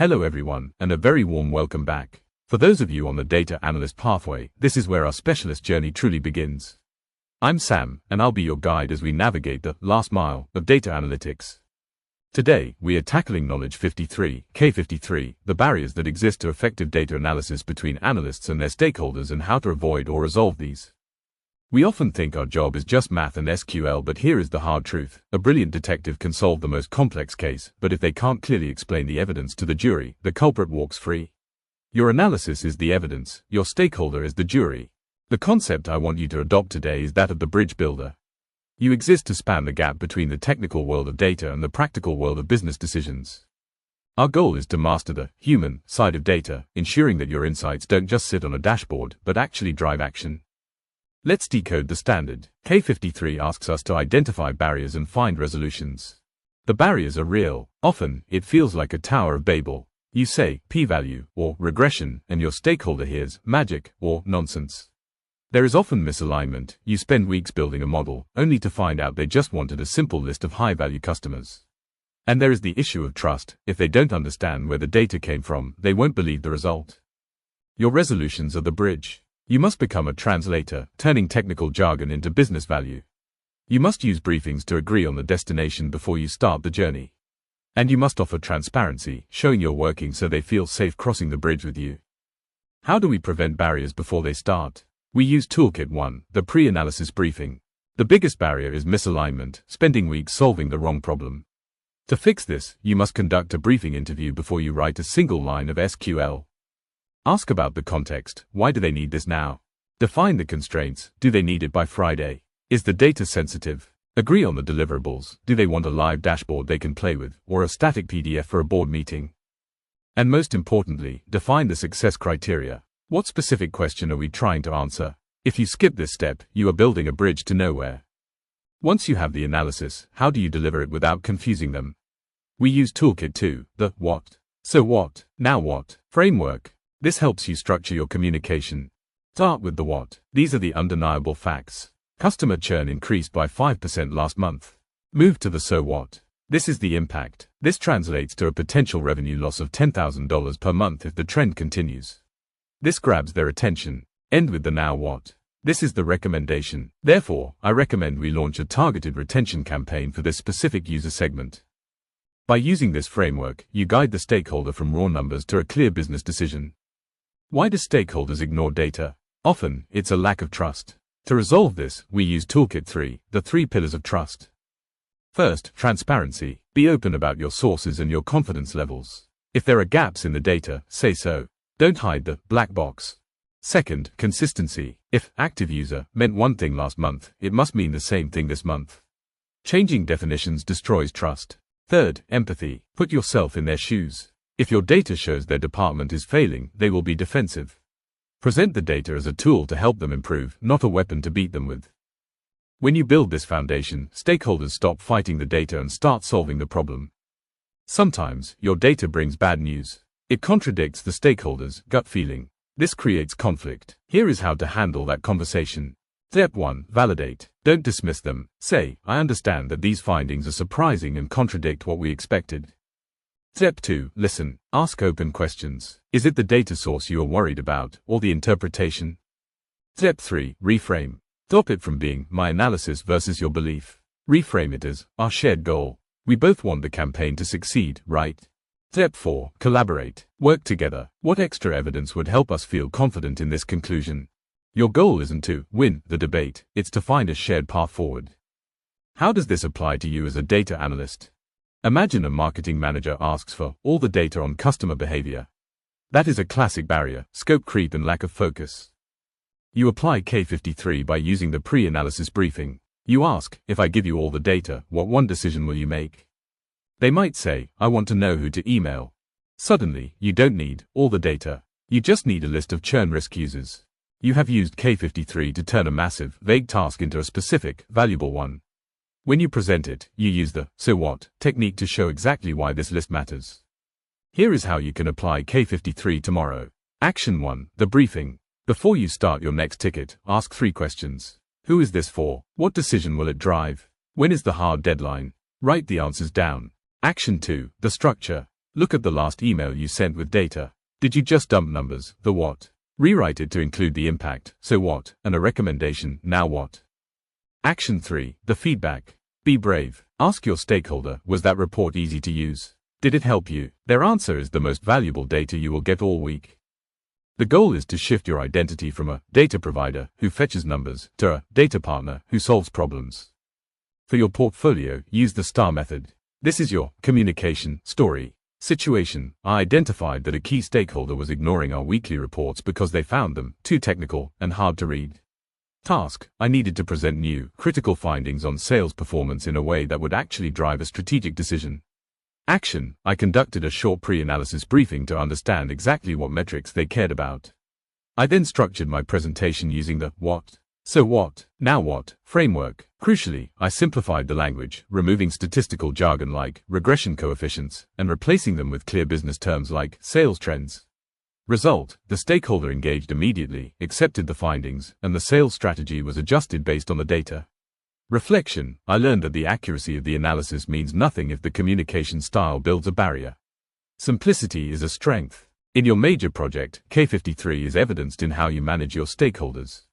Hello everyone, and a very warm welcome back. For those of you on the data analyst pathway, this is where our specialist journey truly begins. I'm Sam, and I'll be your guide as we navigate the last mile of data analytics. Today, we are tackling knowledge 53, K53, the barriers that exist to effective data analysis between analysts and their stakeholders and how to avoid or resolve these. We often think our job is just math and SQL, but here is the hard truth. A brilliant detective can solve the most complex case, but if they can't clearly explain the evidence to the jury, the culprit walks free. Your analysis is the evidence, your stakeholder is the jury. The concept I want you to adopt today is that of the bridge builder. You exist to span the gap between the technical world of data and the practical world of business decisions. Our goal is to master the human side of data, ensuring that your insights don't just sit on a dashboard, but actually drive action. Let's decode the standard. K53 asks us to identify barriers and find resolutions. The barriers are real. Often, it feels like a Tower of Babel. You say p-value or regression, and your stakeholder hears magic or nonsense. There is often misalignment. You spend weeks building a model, only to find out they just wanted a simple list of high-value customers. And there is the issue of trust. If they don't understand where the data came from, they won't believe the result. Your resolutions are the bridge. You must become a translator, turning technical jargon into business value. You must use briefings to agree on the destination before you start the journey. And you must offer transparency, showing you're working so they feel safe crossing the bridge with you. How do we prevent barriers before they start? We use Toolkit 1, the pre-analysis briefing. The biggest barrier is misalignment, spending weeks solving the wrong problem. To fix this, you must conduct a briefing interview before you write a single line of SQL. Ask about the context. Why do they need this now? Define the constraints. Do they need it by Friday? Is the data sensitive? Agree on the deliverables. Do they want a live dashboard they can play with, or a static PDF for a board meeting? And most importantly, define the success criteria. What specific question are we trying to answer? If you skip this step, you are building a bridge to nowhere. Once you have the analysis, how do you deliver it without confusing them? We use Toolkit 2, the what, so what, now what framework. This helps you structure your communication. Start with the what. These are the undeniable facts. Customer churn increased by 5% last month. Move to the so what. This is the impact. This translates to a potential revenue loss of $10,000 per month if the trend continues. This grabs their attention. End with the now what. This is the recommendation. Therefore, I recommend we launch a targeted retention campaign for this specific user segment. By using this framework, you guide the stakeholder from raw numbers to a clear business decision. Why do stakeholders ignore data? Often, it's a lack of trust. To resolve this, we use Toolkit 3, the 3 pillars of trust. First, transparency. Be open about your sources and your confidence levels. If there are gaps in the data, say so. Don't hide the black box. Second, consistency. If active user meant one thing last month, it must mean the same thing this month. Changing definitions destroys trust. Third, empathy. Put yourself in their shoes. If your data shows their department is failing, they will be defensive. Present the data as a tool to help them improve, not a weapon to beat them with. When you build this foundation, stakeholders stop fighting the data and start solving the problem. Sometimes, your data brings bad news. It contradicts the stakeholders' gut feeling. This creates conflict. Here is how to handle that conversation. Step 1. Validate. Don't dismiss them. Say, I understand that these findings are surprising and contradict what we expected. Step 2. Listen. Ask open questions. Is it the data source you are worried about, or the interpretation? Step 3. Reframe. Stop it from being my analysis versus your belief. Reframe it as our shared goal. We both want the campaign to succeed, right? Step 4. Collaborate. Work together. What extra evidence would help us feel confident in this conclusion? Your goal isn't to win the debate, it's to find a shared path forward. How does this apply to you as a data analyst? Imagine a marketing manager asks for all the data on customer behavior. That is a classic barrier, scope creep and lack of focus. You apply K53 by using the pre-analysis briefing. You ask, if I give you all the data, what one decision will you make? They might say, I want to know who to email. Suddenly, you don't need all the data. You just need a list of churn risk users. You have used K53 to turn a massive, vague task into a specific, valuable one. When you present it, you use the so what technique to show exactly why this list matters. Here is how you can apply K53 tomorrow. Action 1. The briefing. Before you start your next ticket, ask 3 questions. Who is this for? What decision will it drive? When is the hard deadline? Write the answers down. Action 2. The structure. Look at the last email you sent with data. Did you just dump numbers, the what? Rewrite it to include the impact, so what, and a recommendation, now what? Action 3, the feedback. Be brave. Ask your stakeholder, was that report easy to use? Did it help you? Their answer is the most valuable data you will get all week. The goal is to shift your identity from a data provider who fetches numbers to a data partner who solves problems. For your portfolio, use the STAR method. This is your communication story. Situation: I identified that a key stakeholder was ignoring our weekly reports because they found them too technical and hard to read. Task: I needed to present new, critical findings on sales performance in a way that would actually drive a strategic decision. Action: I conducted a short pre-analysis briefing to understand exactly what metrics they cared about. I then structured my presentation using the what, so what, now what framework. Crucially, I simplified the language, removing statistical jargon like regression coefficients and replacing them with clear business terms like sales trends. Result: the stakeholder engaged immediately, accepted the findings, and the sales strategy was adjusted based on the data. Reflection: I learned that the accuracy of the analysis means nothing if the communication style builds a barrier. Simplicity is a strength. In your major project, K53 is evidenced in how you manage your stakeholders.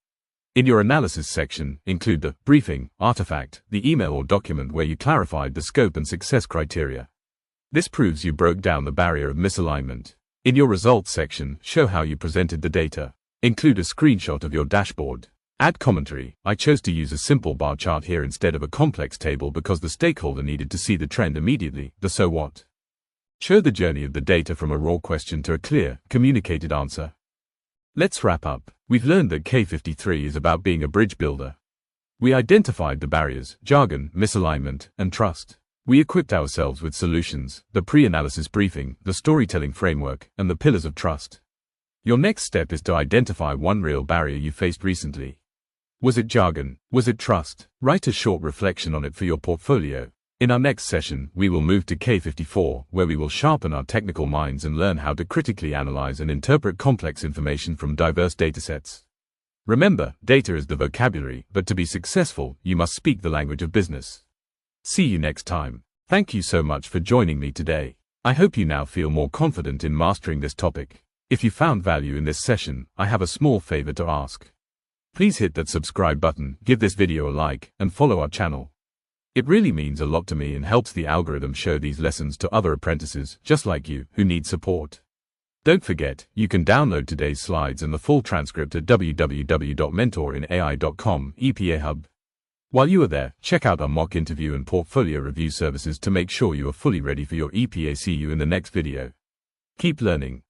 In your analysis section, include the briefing, artifact, the email or document where you clarified the scope and success criteria. This proves you broke down the barrier of misalignment. In your results section, show how you presented the data. Include a screenshot of your dashboard. Add commentary. I chose to use a simple bar chart here instead of a complex table because the stakeholder needed to see the trend immediately, the so what. Show the journey of the data from a raw question to a clear, communicated answer. Let's wrap up. We've learned that K53 is about being a bridge builder. We identified the barriers, jargon, misalignment, and trust. We equipped ourselves with solutions, the pre-analysis briefing, the storytelling framework, and the pillars of trust. Your next step is to identify one real barrier you faced recently. Was it jargon? Was it trust? Write a short reflection on it for your portfolio. In our next session, we will move to K54, where we will sharpen our technical minds and learn how to critically analyze and interpret complex information from diverse datasets. Remember, data is the vocabulary, but to be successful, you must speak the language of business. See you next time. Thank you so much for joining me today. I hope you now feel more confident in mastering this topic. If you found value in this session, I have a small favor to ask. Please hit that subscribe button, give this video a like, and follow our channel. It really means a lot to me and helps the algorithm show these lessons to other apprentices, just like you, who need support. Don't forget, you can download today's slides and the full transcript at www.mentorinai.com EPA Hub. While you are there, check out our mock interview and portfolio review services to make sure you are fully ready for your EPA. See you in the next video. Keep learning.